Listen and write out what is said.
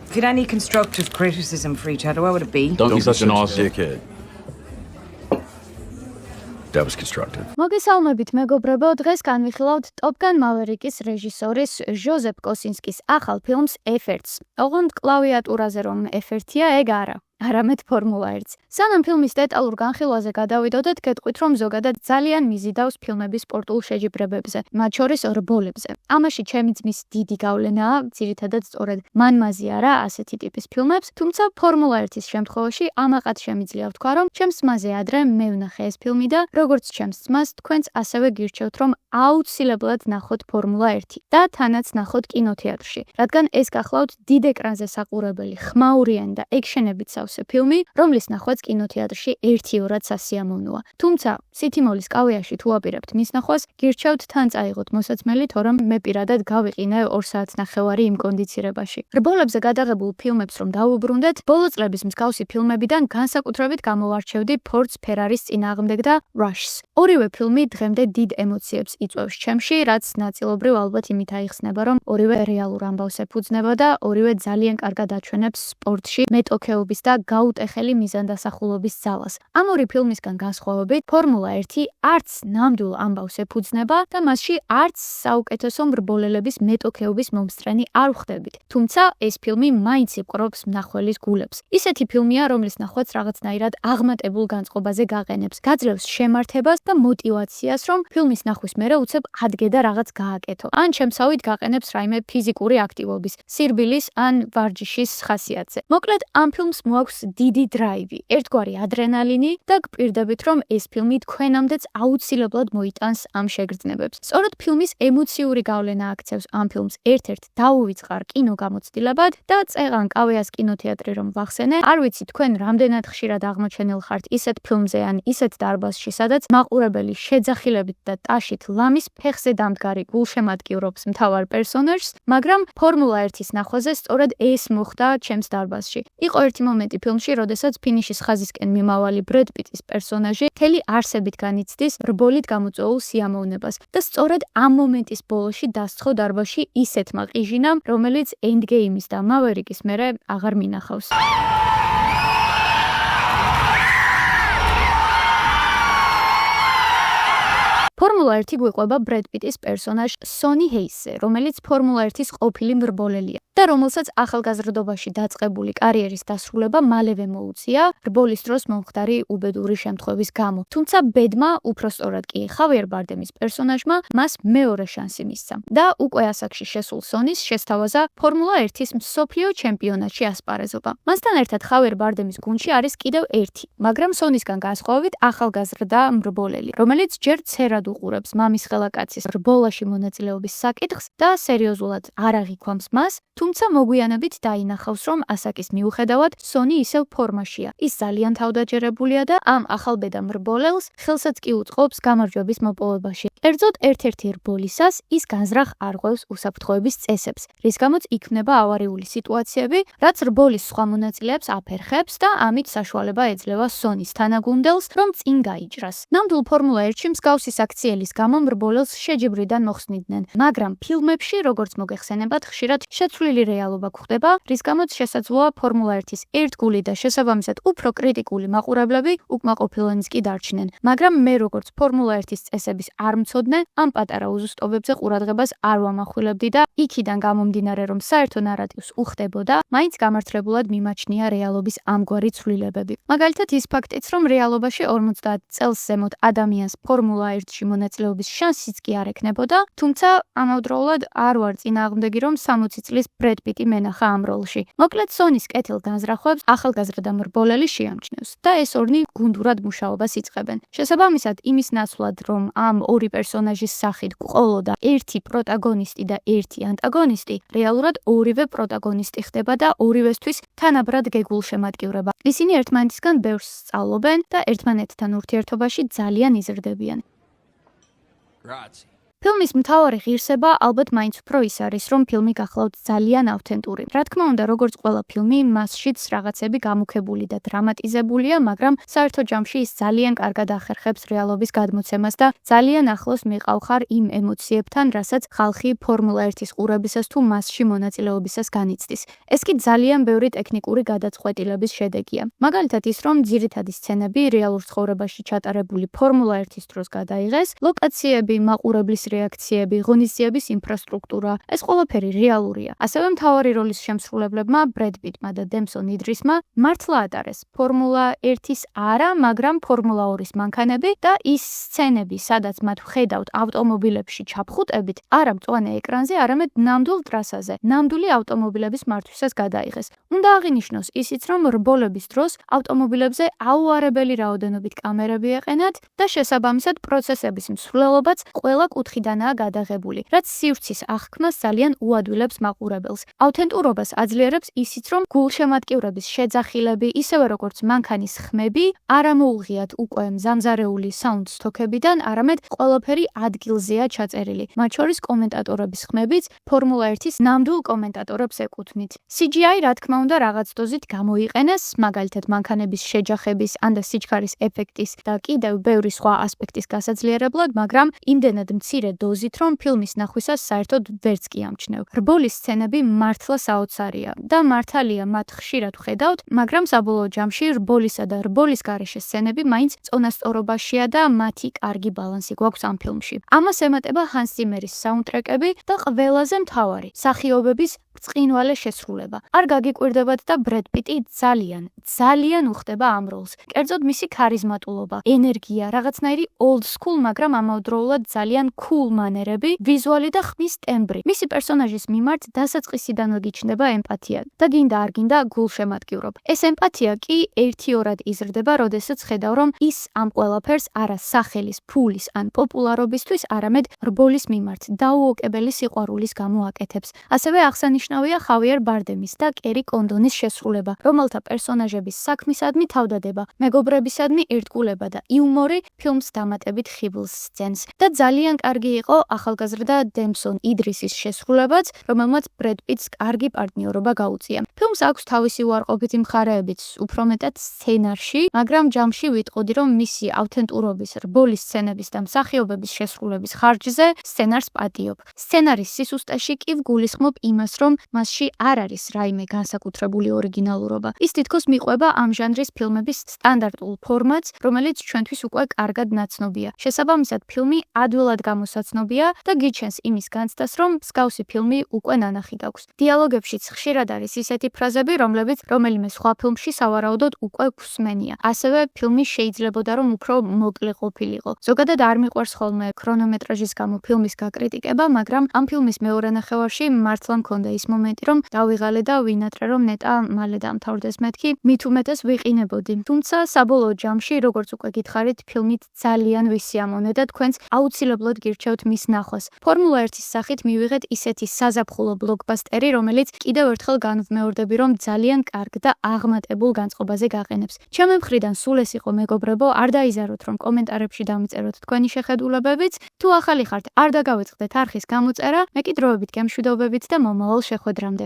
If you had any constructive criticism for each other, what would it be? Don't be such an awesome dickhead. That was constructive. მოგესალმებით მეგობრებო, დღეს განვიხილავთ Top Gun Maverick-ის რეჟისორის ჟოზეფ კოსინსკის ახალ ფილმს Efforts. ოღონდ კლავიატურაზე რომ Effort-ია, ეგ არა. არამედ ფორმულა 1. სანამ ფილმის დეტალურ განხილვაზე გადავიდოდეთ, გეტყვით, რომ ზოგადად ძალიან მიზიდავს ფილმების სპორტულ შეჯიბრებებზე, მათ შორის რბოლებზე. ამაში ჩემი ძმის დიდი გავლენაა, ძირითადად სწორედ მან მაზიარა ასეთი ტიპის ფილმებს, თუმცა ფორმულა 1-ის შემთხვევაში ამაყად შემიძლია ვთქვა, რომ ჩემს ძმაზე ადრე მე ვნახე ეს ფილმი და როგორც ჩემს ძმას, თქვენც ასევე გირჩევთ, რომ აუცილებლად ნახოთ ფორმულა 1 და თანაც ნახოთ კინოთეატრში, რადგან ეს გახლავთ დიდ ეკრანზე საყურებელი, ხმაურიანი და ექშენებით ფილმი, რომლის ნახვაც კინოთეატრში 1-2 სასიამოვნოა. თუმცა, სითიმოლის კავეაში თუ აპირებთ მის ნახვას, გირჩევთ თან წაიღოთ მოსაცმელი, თორემ მე პირადად გავიყინე 2 საათნახევარი იმ კონდიცირებაში. რბოლებზე გადაღებულ ფილმებს რომ დავუბრუნდეთ, ბოლო წლების მსგავსი ფილმებიდან განსაკუთრებით გამოვარჩევდი Ford Ferrari-ის წინააღმდეგ და Rush-ს. ორივე ფილმი დღემდე დიდ ემოციებს იწვევს ჩემში, რაც ნაწილობრივ ალბათ იმით აიხსნება, რომ ორივე რეალურ ამბავს ეფუძნება და ორივე ძალიან კარგად აჩვენებს სპორტში მეტოქეობის და გაუტეხელი მიზანდასახულობის ძალას. ამ ორი ფილმისგან განსხვავებით, ფორმულა 1 არც ნამდვილ ამბავს ეფუძნება და მასში არც საუკეთესო მრბოლელების მეტოქეობის მომსწრენი არ ვხდებით. თუმცა ეს ფილმი მაინც იპყრობს მნახველის გულებს. ისეთი ფილმია, რომლის ნახვაც რაღაცნაირად აღმატებულ განწყობაზე გაყენებს, გაძლევს შემართებას და მოტივაციას, რომ ფილმის ნახვის მერე უცებ ადგე და რაღაც გააკეთო. ან შემსავით გაყენებს რაიმე ფიზიკური აქტივობის, სირბილის ან ვარჯიშის ხასიათზე. მოკლედ, ამ ფილმს მოაქვს დიდი დრაივი, ერთგვარი ადრენალინი და გპირდებით, რომ ეს ფილმი თქვენამდეც აუცილებლად მოიტანს ამ შეგრძნებებს. სწორედ ფილმის ემოციური გავლენა აქცევს ამ ფილმს ერთ-ერთ დაუვიწყარ კინოგამოცდილებად და წეღან კავეას კინოთეატრი რომ ვახსენე, არ ვიცი თქვენ რამდენად ხშირად აღმოჩენილ ხართ ისეთ ფილმზე ან ისეთ დარბაზში, სადაც მაყურებელი შეძახილებით და ტაშით ლამის ფეხზე დამდგარი გულშემატკივრობს მთავარ პერსონაჟს, მაგრამ ფორმულა 1-ის ნახვაზე სწორედ ეს მოხდა ჩემს დარბაზში. იყო ერთი მომენტი ფილმში, როდესაც ფინიშის ხაზისკენ მიმავალი ბრედ პიტის პერსონაჟი მთელი არსებით განიცდის რბოლით გამოწვეულ სიამოვნებას და სწორედ ამ მომენტის ბოლოში დასცხო დარბაზში ისეთმა ყიჟინამ, რომელიც Endgame-ის და Maverick-ის მერე აღარ მინახავს. ფორმულა 1 გვიყვება ბრედ პიტის პერსონაჟ სონი ჰეისზე, რომელიც ფორმულა 1-ის ყოფილი მრბოლელია და რომელსაც ახალგაზრდობაში დაწყებული კარიერის დასრულება მალევე მოუწია რბოლის დროს მომხდარი უბედური შემთხვევის გამო. თუმცა ბედმა, უფრო სწორად კი ხავიერ ბარდემის პერსონაჟმა, მას მეორე შანსი მისცა და უკვე ასაკში შესულ სონის შესთავაზა ფორმულა 1-ის მსოფლიო ჩემპიონატში ასპარეზობა. მასთან ერთად ხავიერ ბარდემის გუნდში არის კიდევ ერთი, მაგრამ სონისგან განსხვავებით ახალგაზრდა მრბოლელი, რომელიც ჯერ ცერად უყურებს მამის ხელაკაცის რბოლაში მონაწილეობის საკითხს და სერიოზულად არ აღიქვამს მას, თუმცა მოგვიანებით დაინახავს, რომ ასაკის მიუხედავად სონი ისევ ფორმაშია. ის ძალიან თავდაჯერებულია და ამ ახალბედა მრბოლელს ხელსაც კი უწყობს გამარჯვების მოპოვებაში. კერძოდ ერთ-ერთი რბოლისას ის განზრახ არღვევს უსაფრთხოების წესებს, რის გამოც იქმნება ავარიული სიტუაციები, რაც რბოლის სხვა მონაწილეებს აფერხებს და ამით საშუალება ეძლევა სონის თანაგუნდელს, რომ წინ გაიჯრას. ნამდვილ ფორმულა 1-ში მსგავსი აქციელის გამო მრბოლელს შეჯიბრიდან მოხსნიდნენ, მაგრამ ფილმებში, როგორც მოგეხსენებათ, ხშირად შეცვლილი რეალობა გვხდება, რის გამოც შესაძლოა ფორმულა 1-ის ერთგული და შესაბამისად უფრო კრიტიკული მაყურებლები უკმაყოფილონიც კი დარჩნენ. მაგრამ მე როგორც ფორმულა 1-ის წესების არ მცოდნე, ამ პატარა უზუსტობებზე ყურადღებას არ ვამახვილებდი და იქიდან გამომდინარე, რომ საერთო ნარატივს უხდებოდა, მაინც გამართლებულად მიმაჩნია რეალობის ამგვარი ცვლილებები. მაგალითად, ის ფაქტიც, რომ რეალობაში 50 წელს ზემოთ ადამიანს ფორმულა 1-ში მონაწილეობის შანსიც კი არ ექნებოდა, თუმცა ამავდროულად არ ვარ წინააღმდეგი, რომ 60 წლის ბრედ პიტი მენახა ამ როლში. მოკლედ სონის კეთილ განზრახვებს ახალგაზრდა მრბოლელი შეამჩნევს და ეს ორნი გუნდურად მუშაობას იწყებენ. შესაბამისად, იმის ნაცვლად, რომ ამ ორი პერსონაჟის სახით ყოლოდა ერთი პროტაგონისტი და ერთი ანტაგონისტი, რეალურად ორივე პროტაგონისტი ხდება და ორივესთვის თანაბრად გეგულშემატკივრება. ისინი ერთმანეთისგან ბევრს სწავლობენ და ერთმანეთთან ურთიერთობაში ძალიან იზრდებიან. ფილმის მთავარი ღირსება ალბათ მაინც უფრო ის არის, რომ ფილმი გახლავთ ძალიან ავთენტური. რა თქმა უნდა, როგორც ყველა ფილმი, მასშიც რაღაცები გამუქებული და დრამატიზებულია, მაგრამ საერთო ჯამში ის ძალიან კარგად ახერხებს რეალობის გადმოცემას და ძალიან ახლოს მიყავხარ იმ ემოციებთან, რასაც ხალხი ფორმულა 1-ის ყურებისას თუ მასში მონაწილეობისას განიცდის. ეს კი ძალიან ბევრი ტექნიკური გადაწყვეტილების შედეგია. მაგალითად ის, რომ ძირითადი სცენები რეალურ ცხოვრებაში ჩატარებული ფორმულა 1-ის დროს გადაიღეს, ლოკაციები, მაყურებლის რეაქციები, ღონისძიების ინფრასტრუქტურა, ეს ყველაფერი რეალურია. ასევე მთავარი როლის შემსრულებლებმა, ბრედ პიტმა და დემსონ იდრისმა მართლა ატარეს ფორმულა 1-ის არა, მაგრამ ფორმულა 2-ის მანქანები და ის სცენები, სადაც მათ ვხედავთ ავტომობილებში ჩაფხუტებით, არა მწვანე ეკრანზე, არამედ ნამდვილ ტრასაზე, ნამდვილი ავტომობილების მართვისას გადაიღეს. უნდა აღინიშნოს ისიც, რომ რბოლების დროს ავტომობილებზე აუარებელი რაოდენობით კამერები ეყენათ და შესაბამისად პროცესების მსვლელობაც ყველა კუთხიდანაა გადაღებული, რაც სივრცის აღქმას ძალიან უადვილებს მაყურებელს. ავთენტურობას აძლიერებს ისიც, რომ გულშემატკივრების შეძახილები, ისევე როგორც მანქანის ხმები, არ ამოუღიათ უკვე მზამზარეული საუნდსთოქებიდან, არამედ ყველაფერი ადგილზეა ჩაწერილი. მათ შორის კომენტატორების ხმებიც ფორმულა 1-ის ნამდვილ კომენტატორებს ეკუთვნით. CGI რა თქმა უნდა რაღაც დოზით გამოიყენეს, მაგალითად მანქანების შეჯახების ან და სიჩქარის ეფექტის და კიდევ ბევრი სხვა ასპექტის გასაძლიერებლად, მაგრამ იმდენად მცირე დოზით, რომ ფილმის ნახვისას საერთოდ ვერც კი ამჩნევ. რბოლის სცენები მართლა საოცარია და მართალია მათ ხშირად ვხედავთ, მაგრამ საბოლოო ჯამში რბოლისა და რბოლის გარეშე სცენები მაინც წონასწორობაშია და მათი კარგი ბალანსი გვაქვს ამ ფილმში. ამას ემატება ჰანს ციმერის საუნდტრეკები და ყველაზე მთავარი, მსახიობების ბრწყინვალე შესრულება. არ გაგიკვირდებათ და ბრედ პიტი ძალიან უხდება ამ როლს. კერძოდ მისი ქარიზმატულობა, ენერგია, რაღაცნაირი old school, მაგრამ ამავდროულად ძალიან cool მანერები, ვიზუალი და ხმის ტემბრი. მისი პერსონაჟის მიმართ დასაწყისიდანვე გიჩნდება ემპათია და გინდა არ გინდა გულშემატკივრობ. ეს ემპათია კი ერთიორად იზრდება, როდესაც ხედავ, რომ ის ამ ყველაფერს არა სახელის, ფულის ან პოპულარობისთვის, არამედ რბოლის მიმართ დაუოკებელი სიყვარულის გამო აკეთებს. ასევე აღსანიშნავია ხავიერ ბარდემის და კერი კონდონის შესრულება, რომელთა პერსონაჟების საქმისადმი თავდადება, მეგობრებისადმი ერთგულება და იუმორი ფილმს დამატებით ხიბლს სცემს. და ძალიან კარგი იყო ახალგაზრდა დემსონ იდრისის შესრულებაც, რომელმაც ბრედ პიტს კარგი პარტნიორობა გაუწია. ფილმს აქვს თავისი უარყოფითი მხარეებიც, უფრო მეტად სცენარში, მაგრამ ჯამში ვიტყოდი, რომ მისი ავთენტურობის, რბოლის სცენების და მსახიობების შესრულების ხარჯზე სცენარს პატიობ. სცენარის სისუსტეში კი ვგულისხმობ იმას, რომ მასში არ არის რაიმე განსაკუთრებული ორიგინალურობა. ის თითქოს მიყვება ამ ჟანრის ფილმების სტანდარტულ ფორმატს, რომელიც ჩვენთვის უკვე კარგად ნაცნობია. შესაბამისად, ფილმი ადვილად გამოსაცნობია და გიჩენს იმის განცდას, რომ მსგავსი ფილმი უკვე ნანახი გაქვს. დიალოგებშიც ხშირად არის ისეთი ფრაზები, რომლებიც რომელიმე სხვა ფილმში სავარაუდოდ უკვე გვსმენია. ასევე ფილმი შეიძლებოდა რომ უფრო მოკლე ყოფილიყო. ზოგადად არ მიყვარს ხოლმე ქრონომეტრაჟის გამო ფილმის გაკრიტიკება, მაგრამ ამ ფილმის მეორე ნახევარში მართლა მქონდა ის მომენტი, რომ დავიღალე და ვინატრე, რომ ნეტა მალე დამთავრდეს მეთქი, მით უმეტეს ვიყინებოდი. თუმცა საბოლოო ჯამში, როგორც უკვე გითხარით, ფილმით ძალიან ვისიამოვნე და თქვენს აუცილებლად გირჩევთ მის ნახვას. ფორმულა 1-ის სახით მივიღეთ ისეთი საზაფხულო ბლოკბასტერი, რომელიც კიდევ ერთხელ განვმეორდები, რომ ძალიან კარგ და აღმატებულ განწყობაზე გაყენებს. ჩემი მხრიდან სულ ეს იყო, მეგობრებო, არ დაიზაროთ, რომ კომენტარებში დამიწეროთ თქვენი შეხედულებებიც. თუ ახალი ხართ, არ დაგავიწყდეთ არხის გამოწერა, მე კი დროებით გემშვიდობებით და მომავალ შეხვედრამდე.